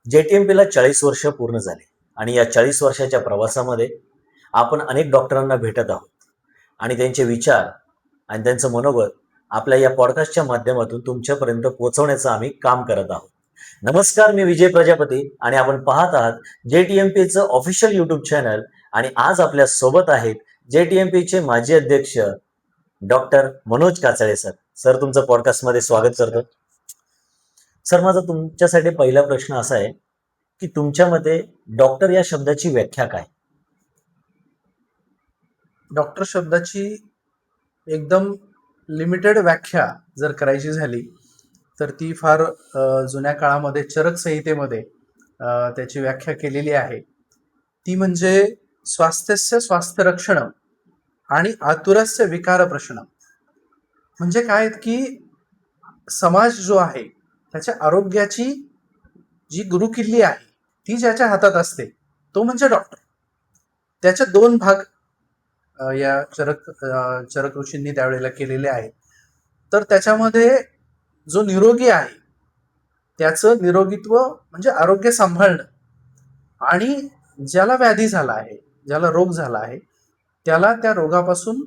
JTMP ला 40 वर्ष पूर्ण झाली आणि या 40 वर्षाच्या प्रवासामध्ये आपण अनेक डॉक्टरांना भेटत आहोत आणि त्यांचे विचार आणि त्यांचं मनोगत आपल्या या पॉडकास्टच्या माध्यमातून तुमच्यापर्यंत पोहोचवण्याचं आम्ही काम करत आहोत. नमस्कार, मी विजय प्रजापती आणि आपण पाहत आहात JTMPचं ऑफिशियल यूट्यूब चॅनल. आणि आज आपल्या सोबत आहेत JTMPचे माजी अध्यक्ष doctor Manoj Kachale sir. Sir, तुमचं पॉडकास्टमध्ये स्वागत करतो. सर, माझा तुमच्यासाठी पहिला प्रश्न असा आहे की तुमच्या मते डॉक्टर या शब्दाची व्याख्या काय? डॉक्टर शब्दाची एकदम लिमिटेड व्याख्या जर करायची झाली तर ती फार जुन्या काळामध्ये चरक संहितेमध्ये त्याची व्याख्या केलेली आहे. ती म्हणजे स्वास्थ्यस्य स्वास्थ्य रक्षणम आणि आतुरस्य विकार प्रश्न. म्हणजे काय की समाज जो आहे त्याच्या आरोग्याची जी गुरुकिल्ली आहे ती ज्याच्या हातात असते तो म्हणजे डॉक्टर. त्याचे दोन भाग या चरक ऋषींनी त्यावेळेला केलेले आहेत. तर त्याच्यामध्ये जो निरोगी आहे त्याचं निरोगीत्व म्हणजे आरोग्य सांभाळणं, आणि ज्याला व्याधी झाला आहे, ज्याला रोग झाला आहे, त्याला त्या रोगापासून,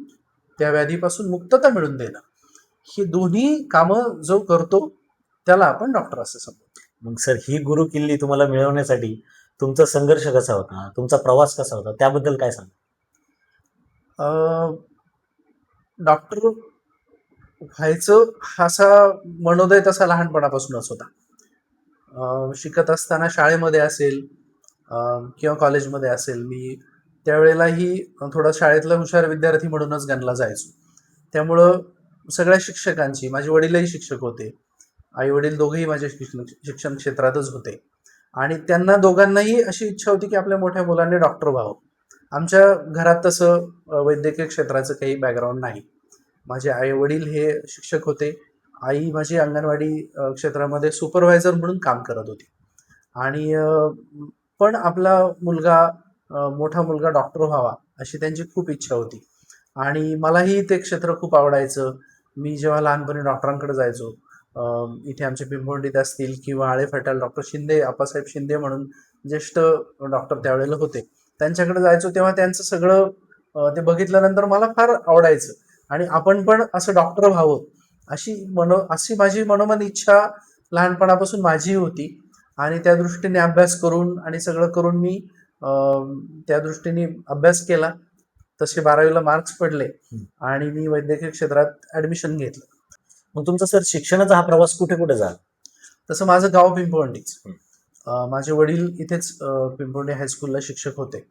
त्या व्याधीपासून मुक्तता मिळवून देणं, ही दोन्ही कामं जो करतो त्याला आपण डॉक्टर असं समजतो. मग सर, ही गुरु किल्ली तुम्हाला मिळवण्यासाठी तुमचा संघर्ष कसा होता, तुमचा प्रवास कसा होता, त्याबद्दल काय सांगा? डॉक्टर व्हायचं असा मनोदय तसा लहानपणापासूनच होता. शिकत असताना शाळेमध्ये असेल किंवा कॉलेजमध्ये असेल, मी त्यावेळेलाही थोडा शाळेतला हुशार विद्यार्थी म्हणूनच गणला जायचो. त्यामुळं सगळ्या शिक्षकांची, माझे वडीलही शिक्षक होते, आई वडील दोघेही माझ्या शिक्षण क्षेत्रातच होते, आणि त्यांना दोघांनाही अशी इच्छा होती की आपल्या मोठ्या मुलांनी डॉक्टर व्हावं. आमच्या घरात तसं वैद्यकीय क्षेत्राचं काही बॅकग्राऊंड नाही. माझे आई वडील हे शिक्षक होते, आई माझी अंगणवाडी क्षेत्रामध्ये सुपरवायझर म्हणून काम करत होती. आणि पण आपला मुलगा, मोठा मुलगा डॉक्टर व्हावा अशी त्यांची खूप इच्छा होती, आणि मलाही ते क्षेत्र खूप आवडायचं. मी जेव्हा लहानपणी डॉक्टरांकडे जायचो, इथे आमचे पिंपवंडीत असतील किंवा आळेफाट्याला डॉक्टर शिंदे, आप्पासाहेब शिंदे म्हणून ज्येष्ठ डॉक्टर त्यावेळेला होते, त्यांच्याकडे जायचो, तेव्हा त्यांचं सगळं ते बघितल्यानंतर मला फार आवडायचं, आणि आपण पण असं डॉक्टर व्हावं अशी माझी मनोमन इच्छा लहानपणापासून माझी होती. आणि त्या दृष्टीने अभ्यास करून आणि सगळं करून मी त्या दृष्टीने अभ्यास केला. तसे 12वीला मार्क्स पडले आणि मी वैद्यकीय क्षेत्रात ऍडमिशन घेतलं. मग तुमचा सर शिक्षणाचा हा प्रवास कुठे कुठे झाला? तसं माझं गाव पिंपवंडीच. माझे वडील इथेच पिंपवंडी हायस्कूलला शिक्षक होते.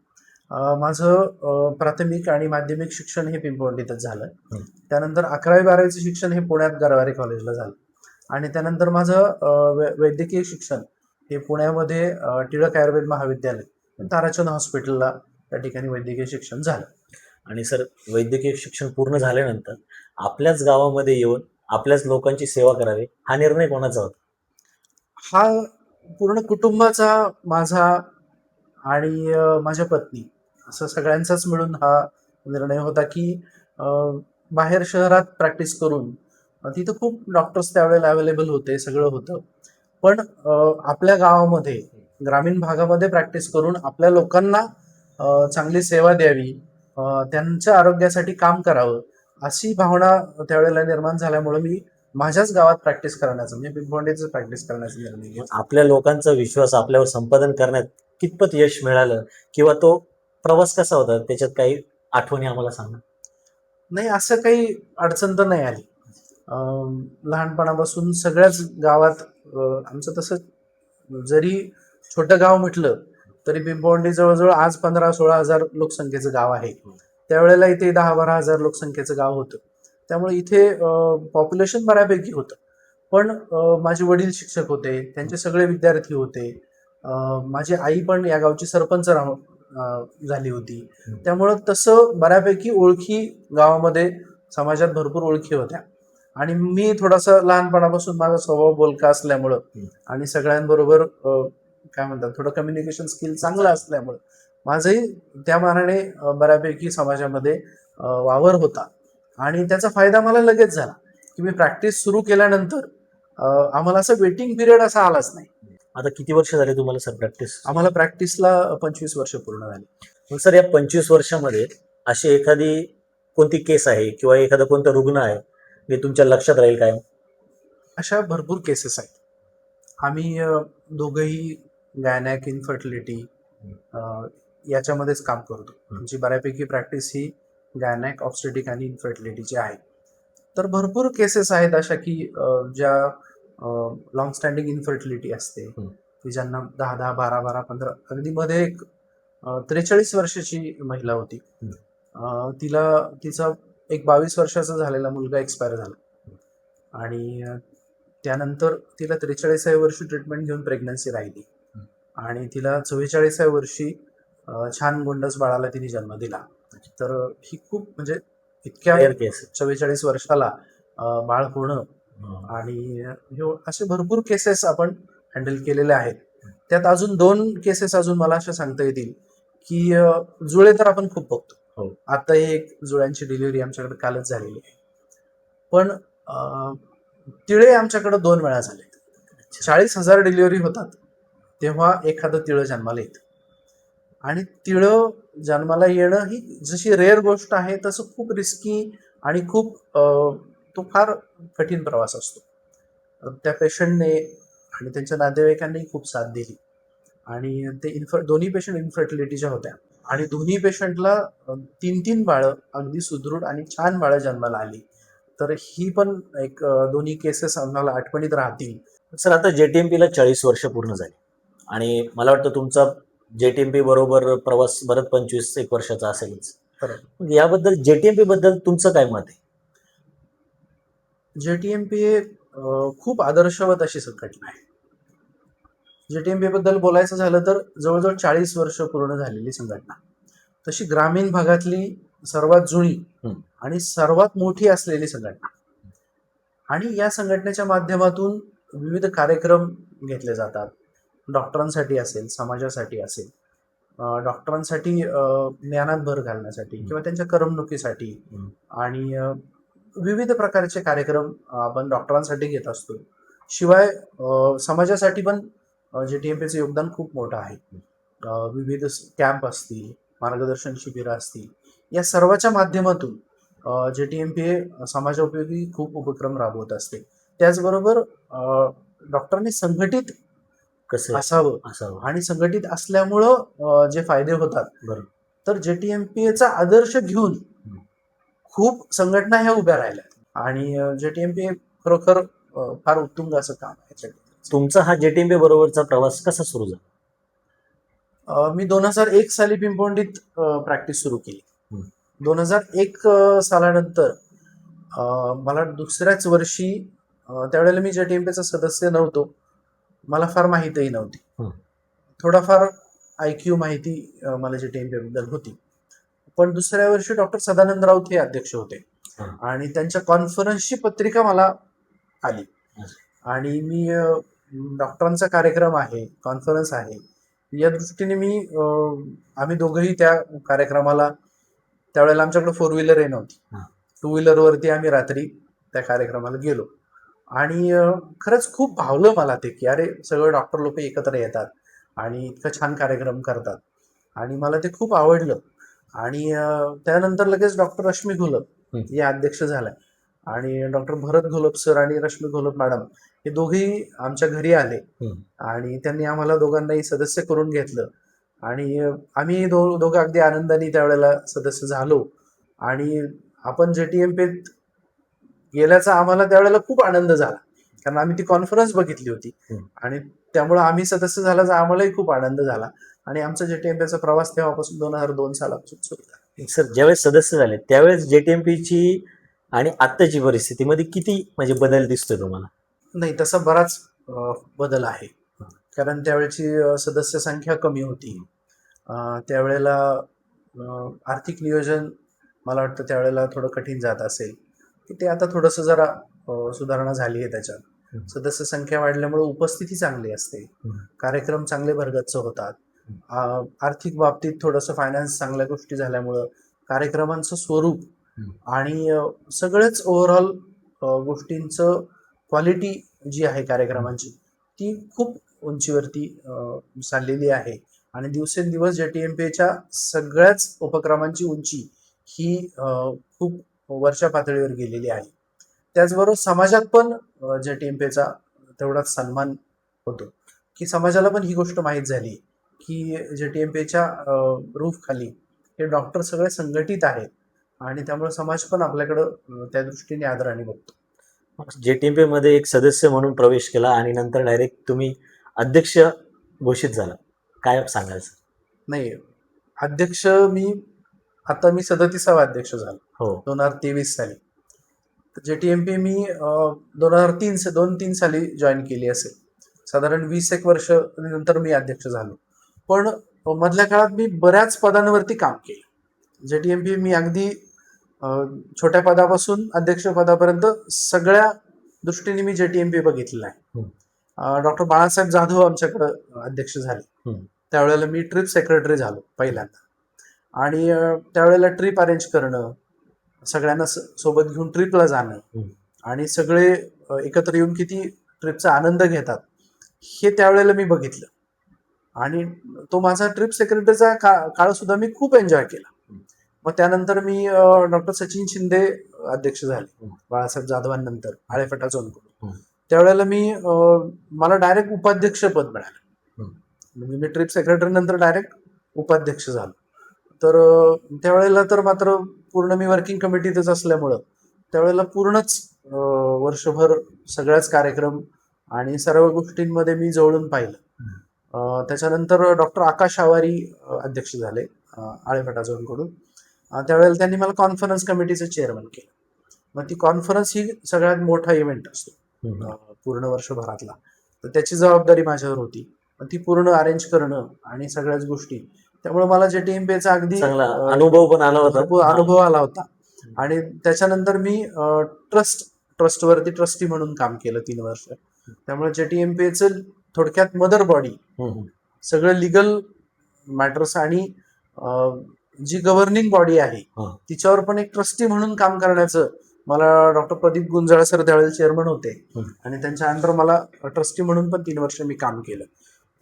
माझं प्राथमिक आणि माध्यमिक शिक्षण हे पिंपवंडीतच झालं. त्यानंतर 11वी-12वीचं शिक्षण हे पुण्यात गरवारे कॉलेजला झालं, आणि त्यानंतर माझं वैद्यकीय शिक्षण हे पुण्यामध्ये टिळक आयुर्वेद महाविद्यालय, ताराचंद हॉस्पिटलला त्या ठिकाणी वैद्यकीय शिक्षण झालं. आणि सर, वैद्यकीय शिक्षण पूर्ण झाल्यानंतर आपल्याच गावामध्ये येऊन आपल्याच लोकांची सेवा करावी, हा निर्णय कोणाचा होता? हा पूर्ण कुटुंबाचा, माझा आणि माझ्या पत्नी, असं सगळ्यांचाच मिळून हा निर्णय होता की बाहेर शहरात प्रॅक्टिस करून, तिथं खूप डॉक्टर्स त्यावेळेला अवेलेबल होते, सगळं होतं, पण आपल्या गावामध्ये, ग्रामीण भागामध्ये प्रॅक्टिस करून आपल्या लोकांना चांगली सेवा द्यावी, त्यांच्या आरोग्यासाठी काम करावं, अशी भावना त्यावेळेला निर्माण झाल्यामुळे मी माझ्याच गावात प्रॅक्टिस करण्याचं, म्हणजे पिंपवंडीचं प्रॅक्टिस करण्याचा निर्णय घेतला. आपल्या लोकांचा विश्वास आपल्यावर संपादन करण्यात कितपत यश मिळालं, किंवा तो प्रवास कसा होता, त्याच्यात काही आठवणी आम्हाला सांगा. नाही, असं काही अडचण तर नाही आली. लहानपणापासून सगळ्याच गावात आमचं तसं, जरी छोटं गाव म्हटलं तरी पिंपवंडी जवळजवळ आज 15-16 हजार लोकसंख्येचं गाव आहे. त्यावेळेला इथे 10-12 हजार लोकसंख्येचं गाव होतं. त्यामुळे इथे पॉप्युलेशन बऱ्यापैकी होतं. पण माझे वडील शिक्षक होते, त्यांचे सगळे विद्यार्थी होते. माझी आई पण या गावची सरपंच झाली होती. त्यामुळं तसं बऱ्यापैकी ओळखी गावामध्ये, समाजात भरपूर ओळखी होत्या. आणि मी थोडासा लहानपणापासून माझा स्वभाव बोलका असल्यामुळं आणि सगळ्यांबरोबर काय म्हणतात, थोडं कम्युनिकेशन स्किल चांगलं असल्यामुळं माझंही त्या मानाने बऱ्यापैकी समाजामध्ये वावर होता. आणि त्याचा फायदा मला लगेच झाला की मी प्रॅक्टिस सुरू केल्यानंतर आम्हाला असं वेटिंग पिरियड असा आलाच नाही. आता किती वर्ष झाले तुम्हाला सर प्रॅक्टिस? आम्हाला प्रॅक्टिसला 25 वर्ष पूर्ण झाली. मग सर या 25 वर्षामध्ये अशी एखादी कोणती केस आहे किंवा एखादा कोणता रुग्ण आहे जे तुमच्या लक्षात राहील काय? अशा भरपूर केसेस आहेत. आम्ही दोघंही गायनॅक इन्फर्टिलिटी याच्यामध्येच काम करतो. आमची बऱ्यापैकी प्रॅक्टिस ही गायनॅक ऑब्स्टेटिक आणि इन्फर्टिलिटीची आहे. तर भरपूर केसेस आहेत अशा की ज्या लॉंग स्टँडिंग इन्फर्टिलिटी असते की ज्यांना 10-10, 12-12, 15 अगदी मध्ये एक 43 वर्षाची महिला होती. तिचा एक 22 वर्षाचा झालेला मुलगा एक्सपायर झाला आणि त्यानंतर तिला 43व्या वर्षी ट्रीटमेंट घेऊन प्रेग्नन्सी राहिली आणि तिला 44व्या वर्षी छान गोंडस बाळाला तिने जन्म दिला. तर ही खूप म्हणजे इतक्या Rare case. 44 वर्षाला बाळ होणं आणि असे भरपूर केसेस आपण हँडल केलेले आहेत. त्यात अजून 2 केसेस अजून मला अशा सांगता येतील की जुळे तर आपण खूप बघतो. हो. आता एक जुळ्यांची डिलिव्हरी आमच्याकडे कालच झालेली आहे. पण तिळे आमच्याकडे 2 वेळा झाले. 40,000 डिलिव्हरी होतात तेव्हा एखादं तिळं जन्माला येतं आणि तिळं जन्माला येणं ही जशी रेअर गोष्ट आहे तसं खूप रिस्की आणि खूप तो फार कठीण प्रवास असतो. त्या पेशंटने आणि त्यांच्या नातेवाईकांनी खूप साथ दिली आणि ते दोन्ही पेशंट इन्फर्टिलिटीच्या होत्या आणि दोन्ही पेशंटला 3-3 बाळं अगदी सुदृढ आणि छान बाळं जन्माला आली. तर ही पण एक दोन्ही केसेस आम्हाला आठवणीत राहतील. सर आता JTMP ला 40 वर्ष पूर्ण झाली आणि मला वाटतं तुमचा JTMP बरोबर प्रवास बरंच 25-1 वर्षाचा असेलच. बरोबर. याबद्दल JTMP बद्दल तुमचं काय मत आहे? JTMP खूप आदर्शवत अशी संघटना आहे. JTMP बद्दल बोलायचं झालं तर जवळजवळ 40 वर्ष पूर्ण झालेली संघटना. तशी ग्रामीण भागातली सर्वात जुनी आणि सर्वात मोठी असलेली संघटना आणि या संघटनेच्या माध्यमातून विविध कार्यक्रम घेतले जातात. डॉक्टरांसाठी असेल, समाजासाठी असेल, डॉक्टरांसाठी ज्ञानात भर घालण्यासाठी किंवा त्यांच्या करमणुकीसाठी आणि विविध प्रकारचे कार्यक्रम आपण डॉक्टरांसाठी घेत असतो. शिवाय समाजासाठी पण JTMPचं योगदान खूप मोठं आहे. विविध कॅम्प असतील, मार्गदर्शन शिबिरं असतील, या सर्वाच्या माध्यमातून JTMP समाजोपयोगी खूप उपक्रम राबवत असते. त्याचबरोबर डॉक्टरांनी संघटित असावं आणि संघटित असल्यामुळं जे फायदे होतात. तर JTMPचा आदर्श घेऊन खूप संघटना ह्या उभ्या राहिल्या आणि JTMP खरोखर फार उत्तुंग असं काम आहे. तुमचा हा JTMP बरोबरचा प्रवास कसा सुरू झाला? मी 2001 साली पिंपवंडीत प्रॅक्टिस सुरू केली. 2001 सालानंतर मला दुसऱ्याच वर्षी त्यावेळेला मी JTMPचा सदस्य नव्हतो. मला फार माहितीही नव्हती. थोडाफार IQ माहिती मला JTMP बद्दल होती. पण दुसऱ्या वर्षी डॉक्टर सदानंद राऊत हे अध्यक्ष होते आणि त्यांच्या कॉन्फरन्सची पत्रिका मला आली आणि मी डॉक्टरांचा कार्यक्रम आहे, कॉन्फरन्स आहे, या दृष्टीने आम्ही दोघंही त्या कार्यक्रमाला, त्यावेळेला आमच्याकडे 4 व्हीलर नव्हती, 2 व्हीलरवरती आम्ही रात्री त्या कार्यक्रमाला गेलो आणि खरंच खूप भावलं मला ते की अरे सगळे डॉक्टर लोक एकत्र येतात आणि इतका छान कार्यक्रम करतात आणि मला ते खूप आवडलं. आणि त्यानंतर लगेच डॉक्टर रश्मी घोलप या अध्यक्ष झाल्या आणि डॉक्टर भरत घोलप सर आणि रश्मी घोलप मॅडम हे दोघेही आमच्या घरी आले आणि त्यांनी आम्हाला दोघांनाही सदस्य करून घेतलं आणि आम्ही दोघं अगदी आनंदाने त्यावेळेला सदस्य झालो आणि आपण JTMPत गेल्याचा आम्हाला त्यावेळेला खूप आनंद झाला कारण आम्ही ती कॉन्फरन्स बघितली होती आणि त्यामुळे आम्ही सदस्य झाल्याचा आम्हालाही खूप आनंद झाला आणि आमचा JTMPचा प्रवास तेव्हापासून 2002 सालापासून सुरू झाला. सर ज्यावेळेस सदस्य झाले त्यावेळेस JTMPची आणि आत्ताची परिस्थितीमध्ये किती म्हणजे बदल दिसतोय तुम्हाला? नाही, तसा बराच बदल आहे कारण त्यावेळेची सदस्य संख्या कमी होती. त्यावेळेला आर्थिक नियोजन मला वाटतं त्यावेळेला थोडं कठीण जात असेल की ते आता थोडंसं जरा सुधारणा झाली आहे. त्याच्यात सदस्य संख्या वाढल्यामुळे उपस्थिती चांगली असते, कार्यक्रम चांगले भरगच्च होतात, आर्थिक बाबतीत थोडंसं फायनान्स चांगल्या गोष्टी झाल्यामुळं कार्यक्रमांचं स्वरूप आणि सगळेच ओव्हरऑल गोष्टींचं क्वालिटी जी आहे कार्यक्रमांची ती खूप उंचीवरती चाललेली आहे आणि दिवसेंदिवस JTMPच्या सगळ्याच उपक्रमांची उंची ही खूप वरच्या पातळीवर गेलेली आहे. त्याचबरोबर समाजात पण JTMPचा तेवढाच सन्मान होतो, की समाजाला पण ही गोष्ट माहीत झाली की JTMPच्या रूफ खाली हे डॉक्टर सगळे संघटित आहेत आणि त्यामुळे समाज पण आपल्याकडं त्या दृष्टीने आदराने बघतो. JTMP मध्ये एक सदस्य म्हणून प्रवेश केला आणि नंतर डायरेक्ट तुम्ही अध्यक्ष घोषित झाला. काय सांगाल सर? नाही, अध्यक्ष आता मी 37वा अध्यक्ष झालो हो 2023 साली. JTMP मी 2003 साली जॉईन केली असेल. साधारण 20 एक वर्ष नंतर मी अध्यक्ष झालो. पण मधल्या काळात मी बऱ्याच पदांवरती काम केलं. JTMP मी अगदी छोट्या पदापासून अध्यक्ष पदापर्यंत सगळ्या दृष्टीने मी JTMP बघितलेला आहे. डॉक्टर बाळासाहेब जाधव आमच्याकडे अध्यक्ष झाले. हम्म. त्यावेळेला मी ट्रिप सेक्रेटरी झालो पहिल्यांदा. आणि त्यावेळेला ट्रिप अरेंज करणं, सगळ्यांना सोबत घेऊन ट्रिपला जाणं आणि सगळे एकत्र येऊन किती ट्रिपचा आनंद घेतात हे त्यावेळेला मी बघितलं. आणि तो माझा ट्रिप सेक्रेटरीचा काळ सुद्धा मी खूप एन्जॉय केला. मग त्यानंतर मी डॉक्टर सचिन शिंदे अध्यक्ष झाले बाळासाहेब जाधवांनंतर आळेफाटा झोनकडून. त्यावेळेला मला डायरेक्ट उपाध्यक्ष पद मिळालं. म्हणजे मी ट्रिप सेक्रेटरी नंतर डायरेक्ट उपाध्यक्ष झालो. तर त्यावेळेला तर मात्र पूर्ण मी वर्किंग कमिटीतच असल्यामुळं त्यावेळेला पूर्णच वर्षभर सगळ्याच कार्यक्रम आणि सर्व गोष्टींमध्ये मी जवळून पाहिलं. त्याच्यानंतर डॉक्टर आकाश आवारी अध्यक्ष झाले आळेफाटा झोनकडून. त्यावेळेला त्यांनी मला कॉन्फरन्स कमिटीचं चेअरमन केलं. मग ती कॉन्फरन्स ही सगळ्यात मोठा इव्हेंट असतो पूर्ण वर्षभरातला. तर त्याची जबाबदारी माझ्यावर होती. ती पूर्ण अरेंज करणं आणि सगळ्याच गोष्टी. त्यामुळे मला JTMPचा अगदी अनुभव पण आला होता. अनुभव आला होता. आणि त्याच्यानंतर मी ट्रस्टवरती ट्रस्टी म्हणून काम केलं 3 वर्ष. त्यामुळे JTMPचं थोडक्यात मदर बॉडी, सगळं लिगल मॅटर्स आणि जी गव्हर्निंग बॉडी आहे तिच्यावर पण एक ट्रस्टी म्हणून काम करण्याचं मला डॉक्टर प्रदीप गुंजाळ सर त्यावेळेला चेअरमन होते आणि त्यांच्या अंडर मला ट्रस्टी म्हणून पण 3 वर्ष मी काम केलं.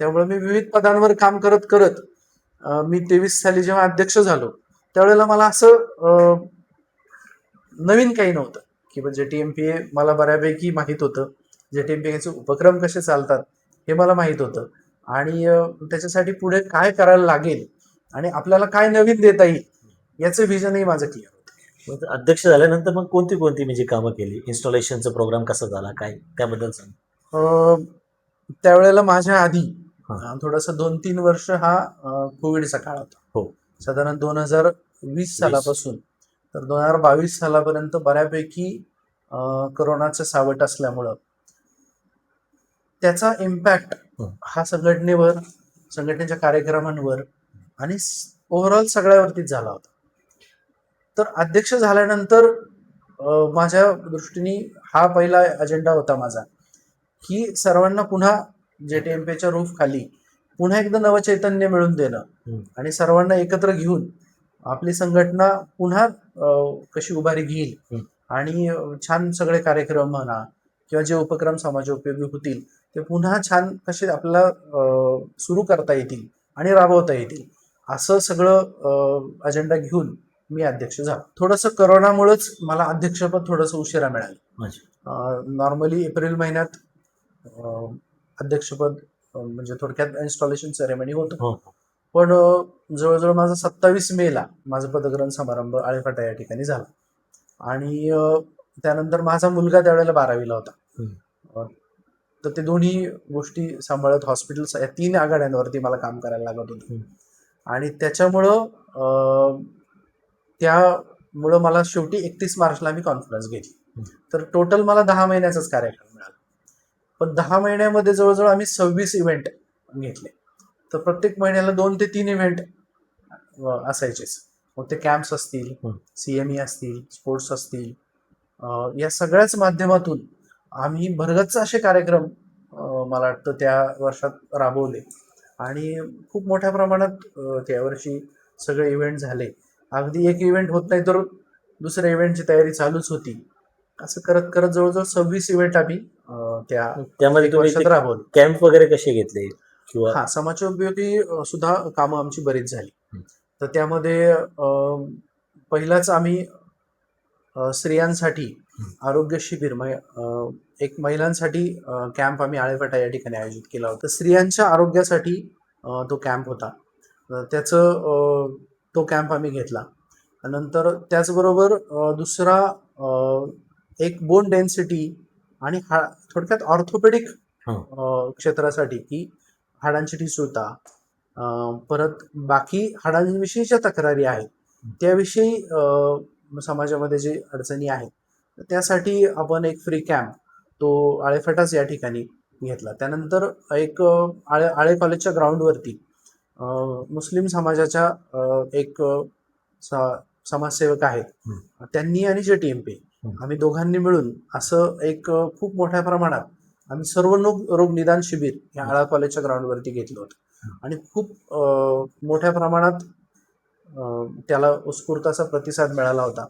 त्यामुळे मी विविध पदांवर काम करत करत मी 23 साली जेव्हा अध्यक्ष झालो त्यावेळेला मला असं नवीन काही नव्हतं की JTMP मला बऱ्यापैकी माहीत होतं. JTMPचे उपक्रम कसे चालतात हे मला माहीत होतं आणि त्याच्यासाठी पुढे काय करायला लागेल आणि आपल्याला काय नवीन देता येईल याचं व्हिजनही माझं क्लिअर होतं. अध्यक्ष झाल्यानंतर मग कोणती म्हणजे कामं केली? इन्स्टॉलेशनचा प्रोग्राम कसा झाला, काय त्याबद्दल सांग. त्यावेळेला माझ्या आधी थोडस 2-3 वर्ष हा कोविडचा काळ होता. हो, साधारण 2020 सालापासून तर 2022 सालापर्यंत बऱ्यापैकी कोरोनाचं सावट असल्यामुळं त्याचा इम्पॅक्ट हा संघटनेवर, संघटनेच्या कार्यक्रमांवर आणि ओव्हरऑल सगळ्यावरतीच झाला होता. तर अध्यक्ष झाल्यानंतर माझ्या दृष्टीने हा पहिला अजेंडा होता माझा की सर्वांना पुन्हा JTMPच्या रूफ खाली पुन्हा एकदा नवचैतन्य मिळून देणं आणि सर्वांना एकत्र घेऊन आपली संघटना पुन्हा कशी उभारी घेईल आणि छान सगळे कार्यक्रम म्हणा किंवा जे उपक्रम समाजोपयोगी होतील ते पुन्हा छान कसे आपल्याला सुरू करता येतील आणि राबवता येतील असं सगळं अजेंडा घेऊन मी अध्यक्ष झालो. थोडंसं करोनामुळेच मला अध्यक्षपद थोडंसं उशिरा मिळालं. नॉर्मली एप्रिल महिन्यात अध्यक्षपद म्हणजे थोडक्यात इन्स्टॉलेशन सेरेमनी होतं. पण जवळजवळ माझा 27 मेला माझा पदग्रहण समारंभ आळेफाटा या ठिकाणी झाला. आणि त्यानंतर माझा मुलगा त्यावेळेला 12वीला होता. तर ते दोन्ही गोष्टी सांभाळत हॉस्पिटल या 3 आघाड्यांवरती मला काम करायला लागत होतं. आणि त्यामुळं मला शेवटी 31 मार्चला मी कॉन्फरन्स घेतली. तर टोटल मला 10 महिन्याचाच कार्यक्रम मिळाला. पण 10 महिन्यामध्ये जवळजवळ आम्ही 26 इव्हेंट घेतले. तर प्रत्येक महिन्याला 2 ते 3 इव्हेंट असायचेच. मग ते कॅम्प्स असतील, CME असतील, स्पोर्ट्स असतील, या सगळ्याच माध्यमातून आम्ही भरगच्च असे कार्यक्रम मला वाटतं त्या वर्षात राबवले आणि खूप मोठ्या प्रमाणात त्यावर्षी सगळे इव्हेंट झाले. अगदी एक इव्हेंट होत नाही तर दुसऱ्या इव्हेंटची तयारी चालूच होती. असं करत करत जवळजवळ 26 इव्हेंट आम्ही त्या त्यामध्ये 1 तुम्ही वर्षात राबवलं. कॅम्प वगैरे कसे घेतले किंवा हा, समाजोपयोगी सुद्धा कामं आमची बरीच झाली. हं. तर त्यामध्ये पहिलाच आम्ही स्त्रियांसाठी हं. आरोग्य शिबिर एक महिलांसाठी कॅम्प आम्ही आळेफाटा या ठिकाणी आयोजित केला होता. स्त्रियांच्या आरोग्यासाठी तो कॅम्प होता. तो कॅम्प आम्ही घेतला. नंतर त्याचबरोबर दुसरा एक बोन डेन्सिटी आणि थोडक्यात ऑर्थोपेडिक क्षेत्रासाठी, की हाडांची ठिसूळता, परत बाकी हाडांविषयीच्या तक्रारी आहेत त्याविषयी समाजामध्ये जे अडचणी आहेत त्यासाठी आपण एक फ्री कॅम्प तो आळेफाटाच या ठिकाणी घेतला. त्यानंतर एक आळे कॉलेजच्या ग्राउंडवरती मुस्लिम समाजाच्या एक समाजसेवक आहेत, त्यांनी आणि JTMP आम्ही दोघांनी मिळून असं एक खूप मोठ्या प्रमाणात आम्ही सर्व रोग निदान शिबिर या आळा कॉलेजच्या ग्राउंडवरती घेतलं होतं आणि खूप मोठ्या प्रमाणात त्याला उत्स्फूर्त असा प्रतिसाद मिळाला होता.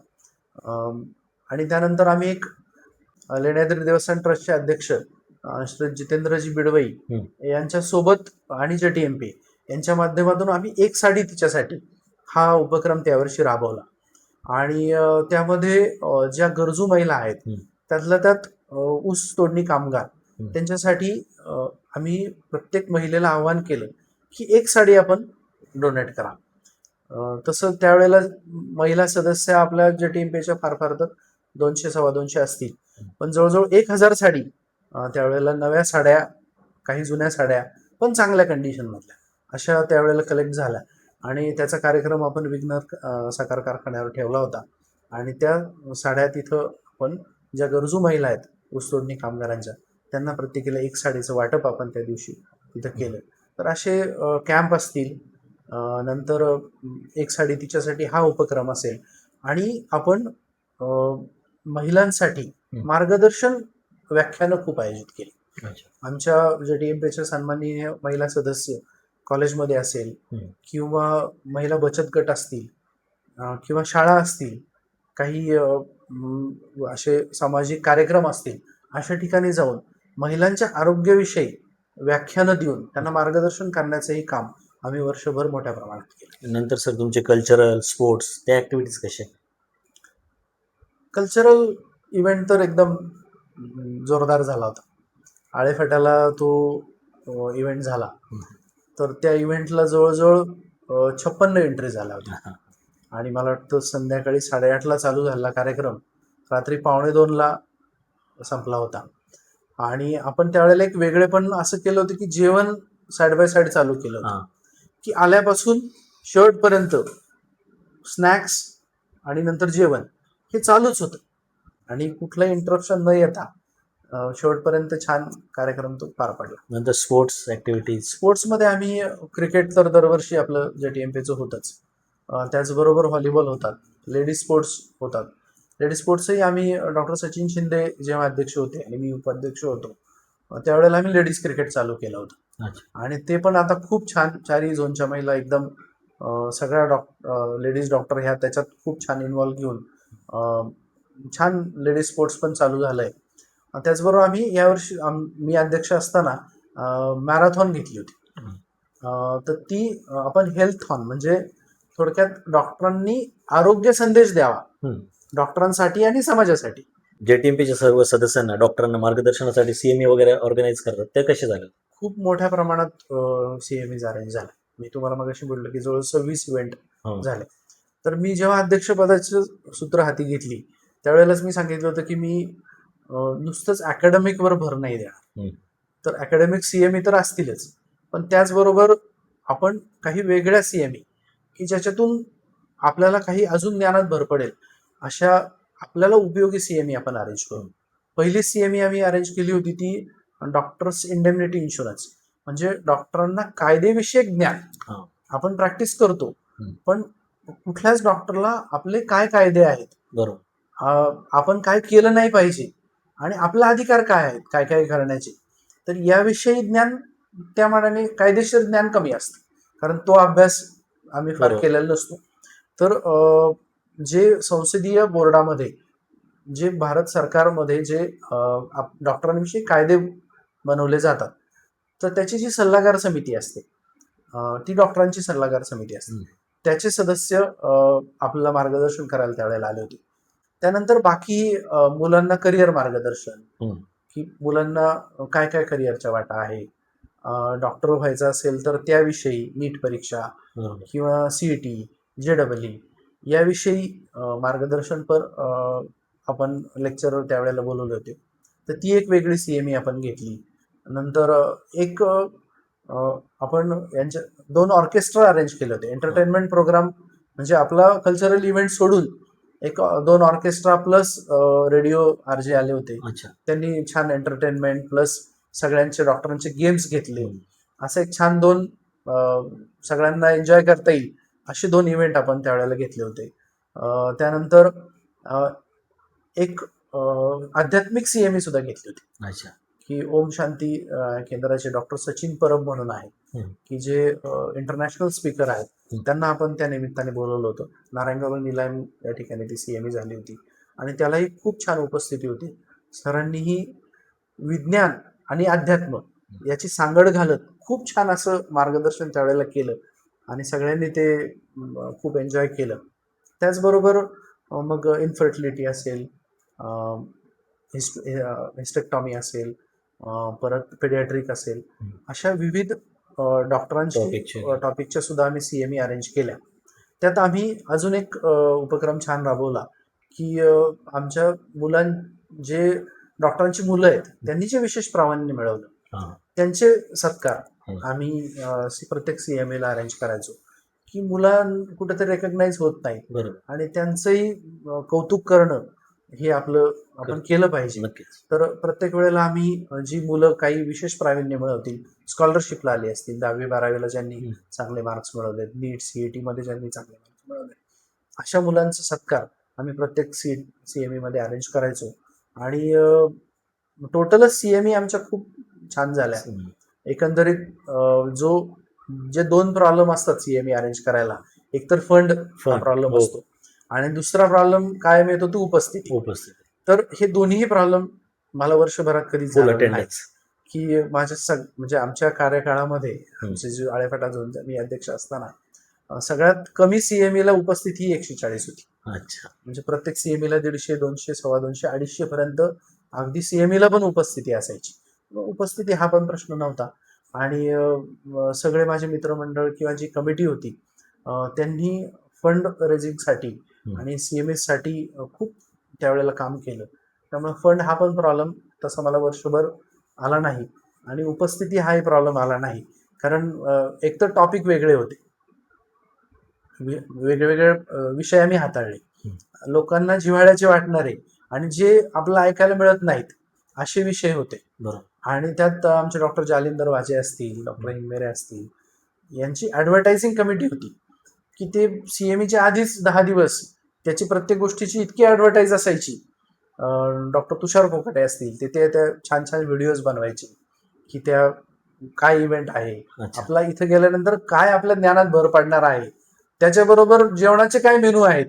आणि त्यानंतर आम्ही एक लेण्याद्री देवस्थान ट्रस्टचे अध्यक्ष श्री जितेंद्रजी बिडवई यांच्यासोबत आणि JTMP यांच्या माध्यमातून आम्ही एक साडी तिच्यासाठी हा उपक्रम त्यावर्षी राबवला. आणि त्यामध्ये ज्या गरजू महिला आहेत त्यातल्या त्यात ऊस तोडणी कामगार त्यांच्यासाठी आम्ही प्रत्येक महिलेला आवाहन केलं की एक साडी आपण डोनेट करा. तसं त्यावेळेला महिला सदस्य आपल्या JTMPच्या फार फार तर 200-250 असतील, पण जवळजवळ 1000 साडी त्यावेळेला नव्या साड्या, काही जुन्या साड्या पण चांगल्या कंडिशन मधल्या अशा त्यावेळेला कलेक्ट झाल्या आणि त्याचा कार्यक्रम आपण विघ्नर साखर कारखान्यावर ठेवला होता. आणि त्या साड्या तिथं आपण ज्या गरजू महिला आहेत ऊसतोडणी कामगारांच्या त्यांना प्रत्येकीला एक साडीचं वाटप आपण त्या दिवशी तिथं केलं. तर असे कॅम्प असतील, नंतर एक साडी तिच्यासाठी हा उपक्रम असेल आणि आपण महिलांसाठी मार्गदर्शन व्याख्यानं खूप आयोजित केली. आमच्या JTMPच्या सन्माननीय महिला सदस्य कॉलेजमध्ये असेल किंवा महिला बचत गट असतील किंवा शाळा असतील, काही असे सामाजिक कार्यक्रम असतील, अशा ठिकाणी जाऊन महिलांच्या आरोग्याविषयी व्याख्यानं देऊन त्यांना मार्गदर्शन करण्याचंही काम आम्ही वर्षभर मोठ्या प्रमाणात केलं. नंतर सर तुमचे कल्चरल स्पोर्ट्स त्या ऍक्टिव्हिटीज कशा? कल्चरल इव्हेंट तर एकदम जोरदार झाला होता. आळेफाट्याला तो इव्हेंट झाला तर त्या इव्हेंटला जवळजवळ 56 एंट्री झाल्या होत्या आणि मला वाटतं संध्याकाळी 8:30ला चालू झालेला कार्यक्रम रात्री 2:45ला संपला होता. आणि आपण त्यावेळेला एक वेगळेपण असं केलं होतं की जेवण साईड बाय साईड चालू केलं होतं, की आल्यापासून शेवटपर्यंत स्नॅक्स आणि नंतर जेवण हे चालूच होतं आणि कुठलंही इंटरप्शन न येता शेवटपर्यंत छान कार्यक्रम तो पार पडला. नंतर स्पोर्ट्स ऍक्टिव्हिटीज, स्पोर्ट्समध्ये आम्ही क्रिकेट तर दरवर्षी आपलं JTMPचं होतंच, त्याचबरोबर व्हॉलीबॉल होतात, लेडीज स्पोर्ट्स होतात. लेडीज स्पोर्ट्सही आम्ही डॉक्टर सचिन शिंदे जेव्हा अध्यक्ष होते आणि मी उपाध्यक्ष होतो त्यावेळेला आम्ही लेडीज क्रिकेट चालू केलं होतं आणि ते पण आता खूप छान, चारही झोनच्या महिला एकदम सगळ्या लेडीज डॉक्टर ह्या त्याच्यात खूप छान इन्व्हॉल्व घेऊन छान लेडीज स्पोर्ट्स पण चालू झालंय. त्याचबरोबर आम्ही यावर्षी मी अध्यक्ष असताना मॅरेथॉन घेतली होती. तर ती आपण हेल्थॉन म्हणजे थोडक्यात डॉक्टरांनी आरोग्य संदेश द्यावा डॉक्टरांसाठी आणि समाजासाठी. JTMPच्या सर्व सदस्यांना डॉक्टरांना मार्गदर्शनासाठी CME वगैरे ऑर्गनाईज करतात, ते कसे झाले? खूप मोठ्या प्रमाणात CMEs अरेंज झाले. मी तुम्हाला मगाशी बोललो की जवळ 26 इव्हेंट झाले. तर मी जेव्हा अध्यक्षपदाची सूत्र हाती घेतली त्यावेळेलाच मी सांगितलं होतं की मी नुसतंच अकॅडमिकवर भर नाही देणार. तर अकॅडमिक CME तर असतीलच, पण त्याचबरोबर आपण काही वेगळ्या CME की ज्याच्यातून आपल्याला काही अजून ज्ञानात भर पडेल अशा आपल्याला उपयोगी CME आपण अरेंज करू. पहिली CME आम्ही अरेंज केली होती ती डॉक्टर्स इंडेमनिटी इन्शुरन्स, म्हणजे डॉक्टरांना कायदेविषयक ज्ञान आपण प्रॅक्टिस करतो पण कुठल्याच डॉक्टरला आपले काय कायदे आहेत, बरोबर, आपण काय केलं नाही पाहिजे आणि आपला अधिकार काय आहेत काय काय करण्याचे, तर याविषयी ज्ञान त्या मानाने कायदेशीर ज्ञान कमी असतं कारण तो अभ्यास आम्ही फार केलेला नसतो. तर जे संसदीय बोर्डामध्ये जे भारत सरकारमध्ये जे डॉक्टरांविषयी कायदे बनवले जातात, तर त्याची जी सल्लागार समिती असते, ती डॉक्टरांची सल्लागार समिती असते. हम्म. त्याचे सदस्य आपल्याला मार्गदर्शन करायला त्यावेळेला आले होते. त्यानंतर बाकी मुलांना करिअर मार्गदर्शन, हम्म. की मुलांना काय काय करिअरच्या वाटा आहे, डॉक्टर व्हायचं असेल तर त्याविषयी नीट परीक्षा बरोबर. किंवा सीईटी, JEE याविषयी मार्गदर्शनपर आपण लेक्चरर त्यावेळेला बोलवले होते. तर ती एक वेगळी CME आपण घेतली. नंतर एक आपण यांच्या 2 ऑर्केस्ट्रा अरेंज केले होते. एंटरटेनमेंट प्रोग्राम म्हणजे आपला कल्चरल इव्हेंट सोडून एक 2 ऑर्केस्ट्रा प्लस रेडिओ RJ आले होते. अच्छा. त्यांनी छान एंटरटेनमेंट प्लस सगळ्यांचे डॉक्टरांचे गेम्स घेतले. हम्म. असं एक छान 2 सगळ्यांना एन्जॉय करता येईल असे 2 इव्हेंट आपण त्यावेळेला घेतले होते. त्यानंतर एक आध्यात्मिक CME सुद्धा घेतली होती, अच्छा. की ओम शांती केंद्राचे डॉक्टर सचिन परब म्हणून आहेत, हम्म. की जे इंटरनॅशनल स्पीकर आहेत. हम्म. त्यांना आपण त्या निमित्ताने बोलवलं होतं. नारायणगाव निलाम या ठिकाणी ती CME झाली होती आणि त्यालाही खूप छान उपस्थिती होती. सरांनीही विज्ञान आणि अध्यात्म याची सांगड घालत खूप छान असं मार्गदर्शन त्यावेळेला केलं आणि सगळ्यांनी ते खूप एन्जॉय केलं. त्याचबरोबर मग इन्फर्टिलिटी असेल, हिस्टेक्टॉमी असेल, परत पेडियाट्रिक असेल, अशा विविध डॉक्टरांची टॉपिकच्या सुद्धा आम्ही CME अरेंज केल्या. त्यात आम्ही अजून एक उपक्रम छान राबवला, की आमच्या जे डॉक्टरांची मुलं आहेत त्यांनी जे विशेष प्रावीण्य मिळवलं त्यांचे सत्कार आम्ही प्रत्येक CME ला अरेंज करायचो, की मुलं कुठेतरी रेकग्नाइज होत नाही आणि त्यांचंही कौतुक करणं हे आपलं आपण केलं पाहिजे. तर प्रत्येक वेळेला आम्ही जी मुलं काही विशेष प्रावीण्य मिळवतील, स्कॉलरशिपला आली असतील, 10वी-12वीला ज्यांनी चांगले मार्क्स मिळवले, नीट CET मध्ये ज्यांनी चांगले मार्क्स मिळवले, अशा मुलांचा सत्कार आम्ही प्रत्येक CME मध्ये अरेंज करायचो आणि टोटलच CME आमच्या खूप छान झाल्या. एकंदरीत जे 2 प्रॉब्लेम असतात CME अरेंज करायला, एक तर फंड प्रॉब्लेम असतो आणि दुसरा प्रॉब्लेम कायम येतो तो उपस्थिती. तर हे दोन्ही प्रॉब्लेम मला वर्षभरात कधी झाले नाही, की म्हणजे आमच्या कार्यकाळामध्ये आमचे जे आळेफाटा झोन मी अध्यक्ष असताना सगळ्यात कमी CME ला उपस्थिती ही 140 होती. अच्छा. म्हणजे प्रत्येक CME ला 150, 200, 250, 250 पर्यंत अगदी CME ला पण उपस्थिती असायची. उपस्थिती हा पण प्रश्न नव्हता आणि सगळे माझे मित्रमंडळ किंवा जी कमिटी होती त्यांनी फंड रेझिंगसाठी आणि CME साठी खूप त्यावेळेला काम केलं. त्यामुळे फंड हा पण प्रॉब्लेम तसा मला वर्षभर आला नाही आणि उपस्थिती हाही प्रॉब्लेम आला नाही, कारण एकतर टॉपिक वेगळे होते, वेगवेगळे विषय आम्ही हाताळले, लोकांना जिव्हाळ्याचे वाटणारे आणि जे आपल्याला ऐकायला मिळत नाहीत असे विषय होते. आणि त्यात आमचे डॉक्टर जालिंदर वाजे असतील, डॉक्टर हिंगमेरे असतील, यांची ऍडव्हर्टायझिंग कमिटी होती, की ते CMEच्या आधीच 10 दिवस त्याची प्रत्येक गोष्टीची इतकी ऍडव्हर्टाईज असायची. डॉक्टर तुषार कोकाटे असतील, ते छान छान व्हिडिओज बनवायचे, की त्या काय इव्हेंट आहे, आपला इथे गेल्यानंतर काय आपल्या ज्ञानात भर पडणार आहे, त्याच्याबरोबर जेवणाचे काय मेनू आहेत,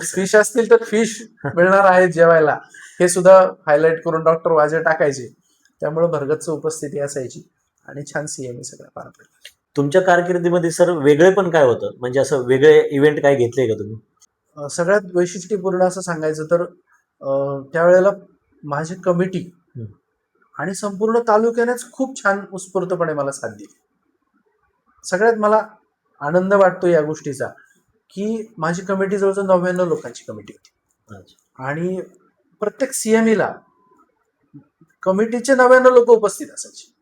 फिश असतील तर फिश मिळणार आहेत जेवायला, हे सुद्धा हायलाईट करून डॉक्टर वाजे टाकायचे. त्यामुळे भरगच्च उपस्थिती असायची आणि छान CME सगळं पार पडलं. तुमच्या कारकिर्दीमध्ये सर वेगळे पण काय होतं, म्हणजे असं वेगळे इव्हेंट काय घेतले का तुम्ही? सगळ्यात वैशिष्ट्यपूर्ण असं सांगायचं तर त्यावेळेला माझी कमिटी आणि संपूर्ण तालुक्यानेच खूप छान उत्स्फूर्तपणे मला साथ दिली. सगळ्यात मला आनंद वाटतो या गोष्टीचा, की माझी कमिटी जवळजवळ 99 लोकांची कमिटी होती आणि प्रत्येक CME ला कमिटीचे 99 लोक उपस्थित असायचे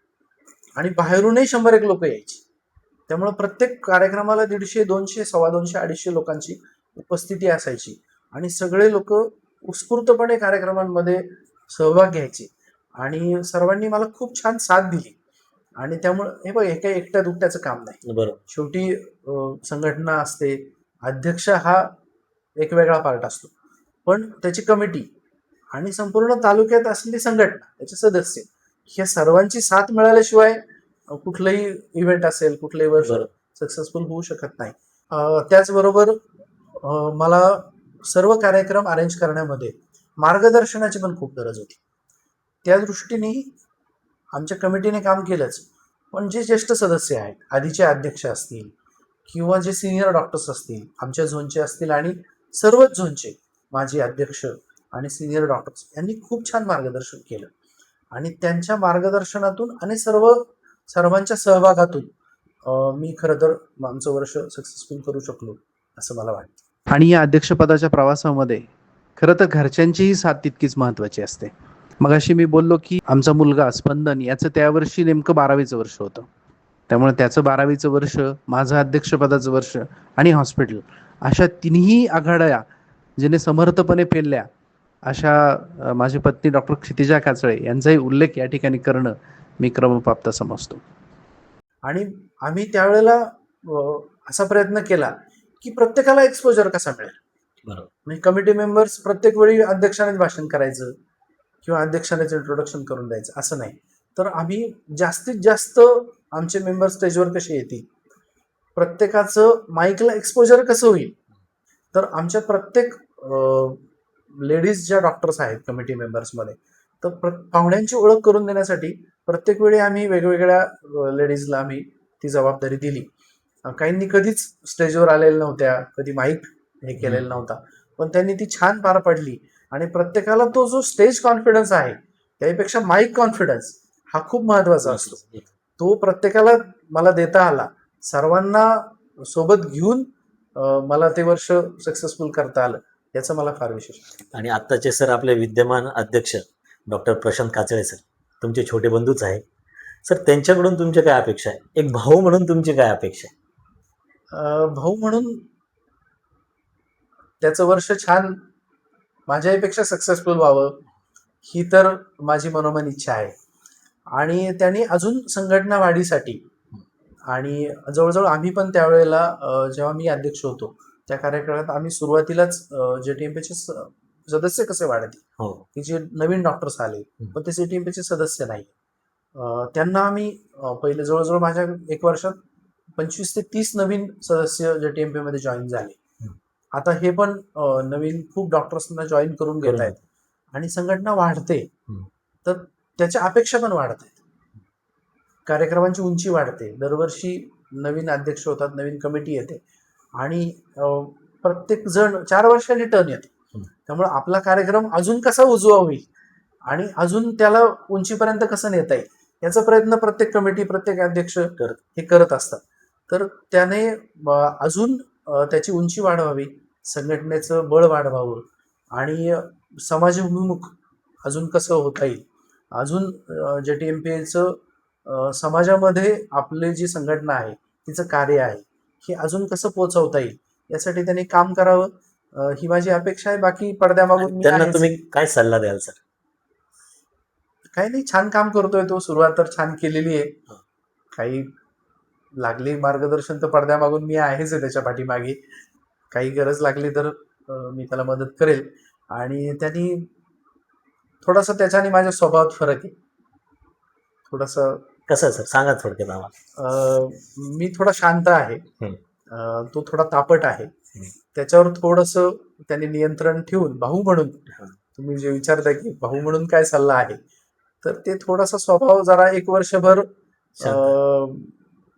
आणि बाहेरूनही 101 लोक यायची. त्यामुळे प्रत्येक कार्यक्रमाला 150, 200, 250, 250 लोकांची उपस्थिती असायची आणि सगळे लोक उत्स्फूर्तपणे कार्यक्रमांमध्ये सहभाग घ्यायचे आणि सर्वांनी मला खूप छान साथ दिली. आणि त्यामुळे हे बघ, हे काही एकट्या दुकट्याचं काम नाही. शेवटी संघटना असते, अध्यक्ष हा एक वेगळा पार्ट असतो, पण त्याची कमिटी आणि संपूर्ण तालुक्यात असलेली संघटना, त्याचे सदस्य, या सर्वांची साथ मिळाल्याशिवाय कुठलंही इव्हेंट असेल, कुठलंही वर्ष सक्सेसफुल होऊ शकत नाही. त्याचबरोबर मला सर्व कार्यक्रम अरेंज करण्यामध्ये मार्गदर्शनाची पण खूप गरज होती. त्या दृष्टीने आमच्या कमिटीने काम केलंच. पण जे ज्येष्ठ सदस्य आहेत, आधीचे अध्यक्ष असतील किंवा जे सिनियर डॉक्टर्स असतील, आमच्या झोनचे असतील आणि सर्वच झोनचे माजी अध्यक्ष आणि सिनियर डॉक्टर्स यांनी खूप छान मार्गदर्शन केलं. आणि त्यांच्या मार्गदर्शनातून आणि सर्वांच्या सहभागातून मी खरं तर आमचं वर्ष सक्सेसफुल करू शकलो असं मला वाटतं. आणि या अध्यक्षपदाच्या प्रवासामध्ये खरं तर घरच्यांचीही साथ तितकीच महत्त्वाची असते. मगाशी मी बोललो की आमचा मुलगा स्पंदन याचं त्यावर्षी नेमकं 12वीचं वर्ष होतं. त्यामुळे त्याचं 12वीचं वर्ष, माझं अध्यक्षपदाचं वर्ष आणि हॉस्पिटल अशा तिन्ही आघाड्या जिने समर्थपणे पेलल्या अशा माझी पत्नी डॉक्टर क्षितिजा काचळे यांचाही उल्लेख या ठिकाणी करणं मी क्रमप्राप्त समजतो. आणि आम्ही त्यावेळेला असा प्रयत्न केला की प्रत्येकाला एक्सपोजर कसा मिळेल. बरोबर. म्हणजे कमिटी मेंबर्स प्रत्येक वेळी अध्यक्षानेच भाषण करायचं किंवा अध्यक्षानेच इंट्रोडक्शन करून द्यायचं असं नाही. तर आम्ही जास्तीत जास्त आमचे मेंबर स्टेजवर कसे येतील, प्रत्येकाचं माईकला एक्सपोजर कसं होईल. तर आमच्या प्रत्येक लेडीज ज्या डॉक्टर्स आहेत कमिटी मेंबर्समध्ये, तर पाहुण्यांची ओळख करून देण्यासाठी प्रत्येक वेळी आम्ही वेगवेगळ्या लेडीजला आम्ही ती जबाबदारी दिली. काहींनी कधीच स्टेजवर आलेल्या नव्हत्या, कधी माईक हे केलेला नव्हता, पण त्यांनी ती छान पार पडली. आणि प्रत्येकाला तो जो स्टेज कॉन्फिडन्स आहे त्यापेक्षा माईक कॉन्फिडन्स हा खूप महत्वाचा असतो. तो प्रत्येकाला मला देता आला. सर्वांना सोबत घेऊन मला ते वर्ष सक्सेसफुल करता आलं, याचं मला फार विशेष. आणि आत्ताचे सर आपले विद्यमान अध्यक्ष डॉक्टर प्रशांत काचळे सर तुमचे छोटे बंधूच आहे सर, त्यांच्याकडून तुमच्या काय अपेक्षा आहे? एक भाऊ म्हणून तुमची काय अपेक्षा आहे? भाऊ म्हणून त्याचं वर्ष छान माझ्यापेक्षा सक्सेसफुल व्हावं ही तर माझी मनोमन इच्छा आहे. आणि त्यांनी अजून संघटना वाढीसाठी आणि जवळजवळ आम्ही पण त्यावेळेला जेव्हा मी अध्यक्ष होतो त्या कार्यकाळात आम्ही सुरुवातीलाच JTMPचे सदस्य कसे वाढतील, हो, की जे नवीन डॉक्टर्स आले पण ते JTMPचे सदस्य नाही, त्यांना आम्ही पहिले जवळजवळ माझ्या एक वर्षात 25 ते 30 नवीन सदस्य JTMP मध्ये जॉईन झाले. आता हे पण नवीन खूप डॉक्टर्सना जॉईन करून घेत आहेत आणि संघटना वाढते. तर त्याच्या अपेक्षा पण वाढत आहेत, कार्यक्रमांची उंची वाढते, दरवर्षी नवीन अध्यक्ष होतात, नवीन कमिटी येते आणि प्रत्येक जण 4 वर्षांनी टर्न येते. त्यामुळे आपला कार्यक्रम अजून कसा उजवा होईल आणि अजून त्याला उंचीपर्यंत कसं नेता येईल याचा प्रयत्न प्रत्येक कमिटी, प्रत्येक अध्यक्ष हे करत असतात. तर त्याने अजून त्याची उंची वाढवावी, संघटनेचं बळ वाढवावं आणि समाजाभिमुख अजून कसं होता येईल, अजून JTMPचं समाजामध्ये आपली जी संघटना आहे तिचं कार्य आहे हे अजून कसं पोहोचवता येईल यासाठी त्यांनी काम करावं ही माझी अपेक्षा आहे. बाकी पडद्यामागून त्यांना तुम्ही काय सल्ला द्याल सर? काही नाही, छान काम करतोय तो, सुरुवात तर छान केलेली आहे. काही लागली मार्गदर्शन तर पडद्यामागून मी आहेच आहे त्याच्या पाठीमागे. काही गरज लागली तर मी त्याला मदत करेल. आणि त्यांनी थोडासा त्याच्याने माझ्या स्वभावात फरक आहे. थोडासा कसं सर सांगा थोडक्यात आम्हाला. मी थोडा शांत आहे, तो थोडा तापट आहे. त्याच्यावर थोडंसं त्यांनी नियंत्रण ठेवून भाऊ म्हणून, तुम्ही जे विचारता की भाऊ म्हणून काय सल्ला आहे, तर ते थोडासा स्वभाव जरा एक वर्षभर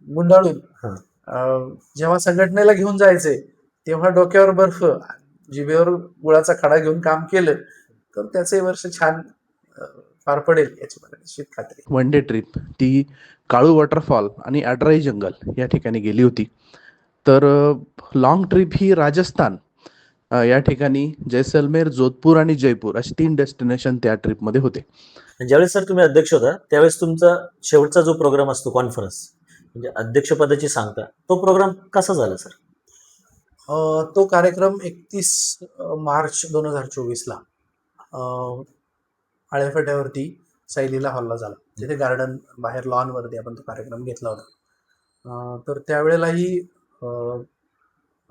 गुंडाळून जेव्हा संघटनेला घेऊन जायचे तेव्हा डोक्यावर बर्फ, जिभेवर गुळाचा खडा घेऊन काम केलं तर त्याचे वर्ष छान पार पडेल याची मला निश्चित खात्री. वन डे ट्रिप ती काळू वॉटरफॉल आणि अडराई जंगल या ठिकाणी गेली होती. तर लॉंग ट्रिप ही राजस्थान या ठिकाणी जैसलमेर, जोधपूर आणि जयपूर असे 3 डेस्टिनेशन त्या ट्रिपमध्ये होते. ज्यावेळेस सर तुम्ही अध्यक्ष होता त्यावेळेस तुमचा शेवटचा जो प्रोग्राम असतो कॉन्फरन्स, म्हणजे अध्यक्षपदाची सांगता, तो प्रोग्राम कसा झाला सर? तो कार्यक्रम 31 मार्च 2024ला आळेफाट्यावरती सायलीला हॉलला झाला. तिथे गार्डन बाहेर लॉनवरती आपण तो कार्यक्रम घेतला होता. तर त्यावेळेलाही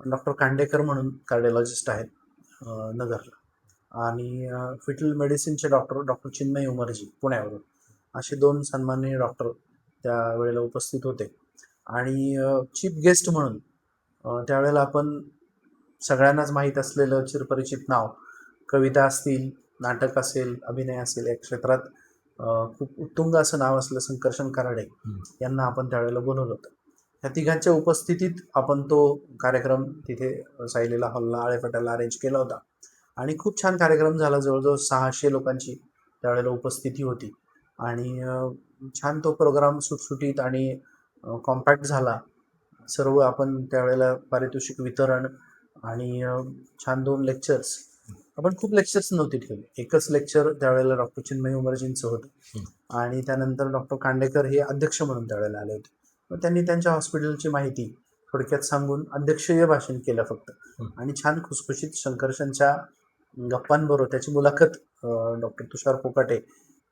डॉक्टर कांडेकर म्हणून कार्डिओलॉजिस्ट आहेत नगरला, आणि फिटल मेडिसिनचे डॉक्टर चिन्मय उमरजी पुण्यावरून, असे 2 सन्माननीय डॉक्टर त्यावेळेला उपस्थित होते. आणि चीफ गेस्ट म्हणून त्यावेळेला आपण सगळ्यांनाच माहीत असलेलं चिरपरिचित नाव कविता असतील, नाटक असेल, अभिनय असेल, या क्षेत्रात खूप उत्तुंग असं नाव असलं संकर्षण कराडे यांना आपण त्यावेळेला बोलवलं होतं. ह्या तिघांच्या उपस्थितीत आपण तो कार्यक्रम तिथे सायलीला हॉलला आळेफाट्याला अरेंज केला होता आणि खूप छान कार्यक्रम झाला. जवळजवळ 600 लोकांची त्यावेळेला उपस्थिती होती आणि छान तो प्रोग्राम सुटसुटीत आणि कॉम्पॅक्ट झाला. सर्व आपण त्यावेळेला पारितोषिक वितरण आणि छान 2 लेक्चर्स, आपण खूप लेक्चर्स नव्हते ठेवले. एकच लेक्चर त्यावेळेला डॉक्टर चिन्मयी उमरजींचं होतं आणि त्यानंतर डॉक्टर कांडेकर हे अध्यक्ष म्हणून त्यावेळेला आले होते. मग त्यांनी त्यांच्या हॉस्पिटलची माहिती थोडक्यात सांगून अध्यक्षीय भाषण केलं फक्त आणि छान खुसखुशीत शंकरशनच्या गप्पांबरोबर त्याची मुलाखत डॉक्टर तुषार कोकाटे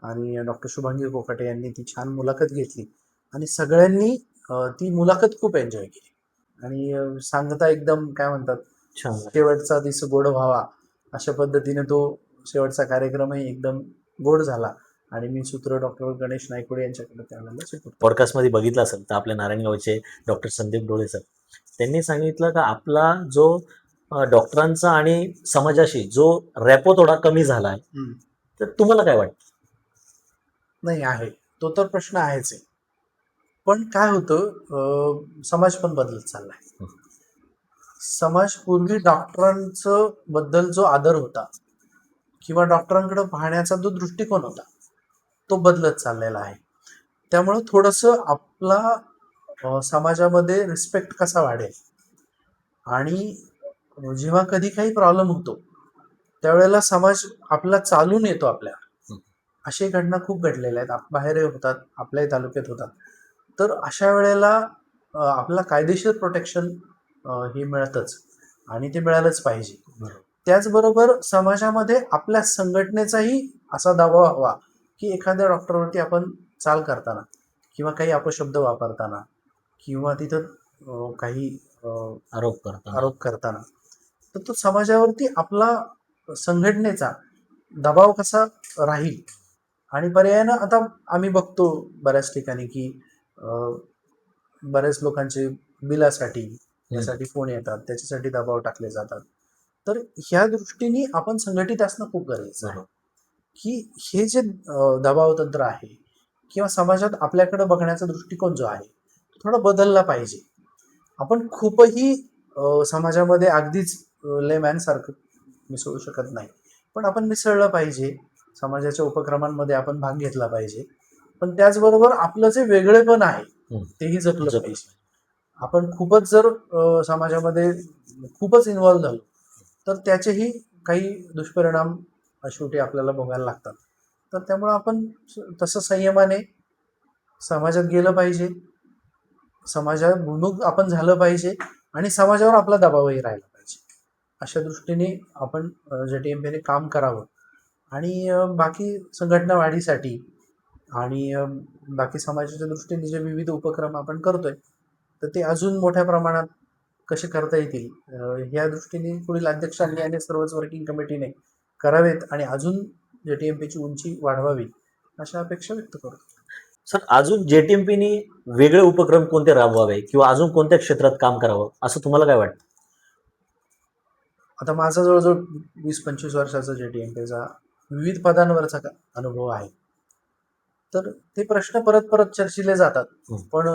आणि डॉक्टर शुभांगी कोकाटे यांनी ती छान मुलाखत घेतली आणि सगळ्यांनी ती मुलाखत खूप एन्जॉय केली आणि सांगता एकदम काय म्हणतात, छान. शेवटचा दिस गोड व्हावा अशा पद्धतीने तो शेवटचा कार्यक्रमही एकदम गोड झाला आणि मी सूत्र डॉक्टर गणेश नायकोडे यांच्याकडे त्यावेळेला सुपूर्द. पॉडकास्टमध्ये बघितलं असेल तर आपल्या नारायणगावचे डॉक्टर संदीप डोळे सर, त्यांनी सांगितलं का आपला जो डॉक्टरांचा आणि समाजाशी जो रॅपो थोडा कमी झाला आहे. हम्म. तर तुम्हाला काय वाटतं? नाही आहे, तो तर प्रश्न आहेच आहे. पण काय होतं, समाज पण बदलत चाललाय. समाज पूर्वी डॉक्टरांचं बद्दल जो आदर होता किंवा डॉक्टरांकडे पाहण्याचा जो दृष्टिकोन होता तो बदलत चाललेला आहे. त्यामुळं थोडंसं आपला समाजामध्ये रिस्पेक्ट कसा वाढेल आणि जेव्हा कधी काही प्रॉब्लेम होतो त्यावेळेला समाज आपला चालून येतो आपल्याला. अशी घटना खूप घडलेल्या आहेत, बाहेरही होतात, आपल्याही तालुक्यात होतात. तर अशा वेळेला आपला कायदेशीर प्रोटेक्शन हे मिळतंच आणि ते मिळालंच पाहिजे. त्याचबरोबर समाजामध्ये आपल्या संघटनेचाही असा दबाव हवा की एखाद्या डॉक्टरवरती आपण चाल करताना किंवा काही अपशब्द वापरताना किंवा तिथं काही आरोप करताना तर तो समाजावरती आपला संघटनेचा दबाव कसा राहील. आणि पर्यायानं आता आम्ही बघतो बऱ्याच ठिकाणी की बऱ्याच लोकांचे बिलासाठी यासाठी फोन येतात, त्याच्यासाठी दबाव टाकले जातात. तर ह्या दृष्टीने आपण संघटित असणं खूप गरजेचं आहे की हे जे दबाव तंत्र आहे किंवा समाजात आपल्याकडे बघण्याचा दृष्टिकोन जो आहे तो थोडा बदलला पाहिजे. आपण खूपही समाजामध्ये अगदीच लेमॅन सारखं मिसळू शकत नाही, पण आपण मिसळलं पाहिजे. समाजाच्या उपक्रमांमध्ये आपण भाग घेतला पाहिजे, पण त्याचबरोबर आपलं जे वेगळेपण आहे तेही जपलं पाहिजे. आपण खूपच जर समाजामध्ये खूपच इन्व्हॉल्व्ह झालो तर त्याचेही काही दुष्परिणाम शेवटी आपल्याला भोगायला लागतात. तर त्यामुळं आपण तसं संयमाने समाजात गेलं पाहिजे, समाजाभिमुख आपण झालं पाहिजे आणि समाजावर आपला दबावही राहिला पाहिजे. अशा दृष्टीने आपण JTMPने काम करावं आणि बाकी संघटना वाढीसाठी आणि बाकी समाजाच्या दृष्टीने जे विविध उपक्रम आपण करतोय तर ते अजून मोठ्या प्रमाणात कसे करता येतील या दृष्टीने पुढील अध्यक्षांनी आणि सर्वच वर्किंग कमिटीने करावेत आणि अजून JTMPची उंची वाढवावी अशा अपेक्षा व्यक्त करतो. सर, अजून JTMPनी वेगळे उपक्रम कोणते राबवावे किंवा अजून कोणत्या क्षेत्रात काम करावं असं तुम्हाला काय वाटतं? आता माझा जवळजवळ 20-25 वर्षाचा JTMPचा विविध पदांवरचा अनुभव आहे. तर ते प्रश्न परत परत चर्चिले जातात, पण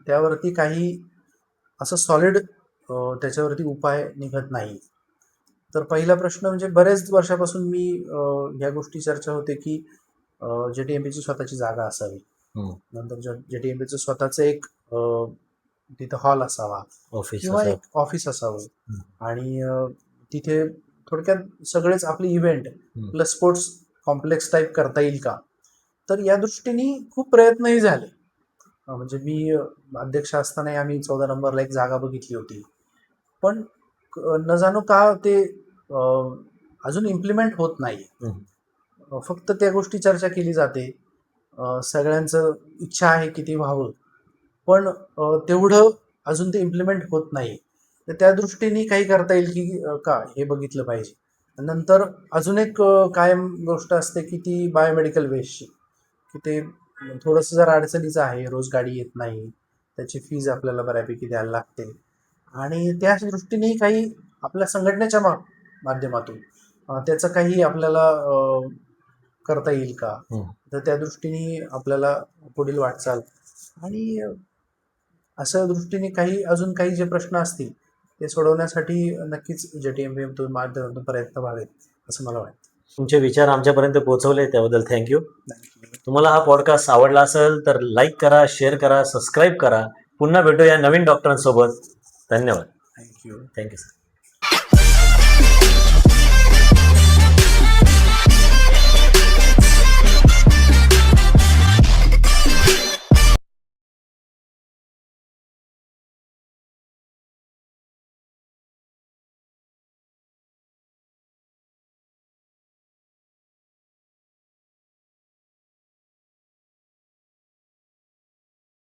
त्यावरती काही असं सॉलिड त्याच्यावरती उपाय निघत नाही. तर पहिला प्रश्न म्हणजे बरेच वर्षापासून मी ह्या गोष्टी चर्चा होते की JTMPची स्वतःची जागा असावी, नंतर JTMPचं स्वतःचं एक तिथं हॉल असावा किंवा एक ऑफिस असावं आणि तिथे थोडक्यात सगळेच आपले event plus sports complex type करता येईल का. तर या दृष्टीने खूप प्रयत्नही झाले. म्हणजे मी अध्यक्ष असतानाही आम्ही 14 नंबरला एक जागा बघितली होती, पण न जाणू का ते अजून इम्प्लिमेंट होत नाही. फक्त त्या गोष्टी चर्चा केली जाते, सगळ्यांचं इच्छा आहे की ते व्हावं, पण तेवढं अजून ते इम्प्लिमेंट होत नाही. तर त्या दृष्टीने काही करता येईल की का हे बघितलं पाहिजे. नंतर अजून एक कायम गोष्ट असते की ती बायोमेडिकल वेस्टची, की ते थोडंसं जर अडचणीचं आहे, रोज गाडी येत नाही, त्याची फीज आपल्याला बऱ्यापैकी द्यायला लागते आणि त्या दृष्टीने काही आपल्या संघटनेच्या माध्यमातून त्याचं काही आपल्याला करता येईल का, हं. तर त्या दृष्टीने आपल्याला पुढील वाटचाल आणि अशा दृष्टीने अजून काही जे प्रश्न असतील ते सोडवण्यासाठी नक्कीच JTMPM माध्यमातून प्रयत्न व्हावेत असं मला वाटतं. तुमचे विचार आमच्यापर्यंत पोहोचवले त्याबद्दल थँक्यू. नक्की. तुम्हाला हा पॉडकास्ट आवडला असेल तर लाईक करा, शेअर करा, सबस्क्राईब करा. पुन्हा भेटूया नवीन डॉक्टरांसोबत. धन्यवाद. थँक्यू. Thank you sir.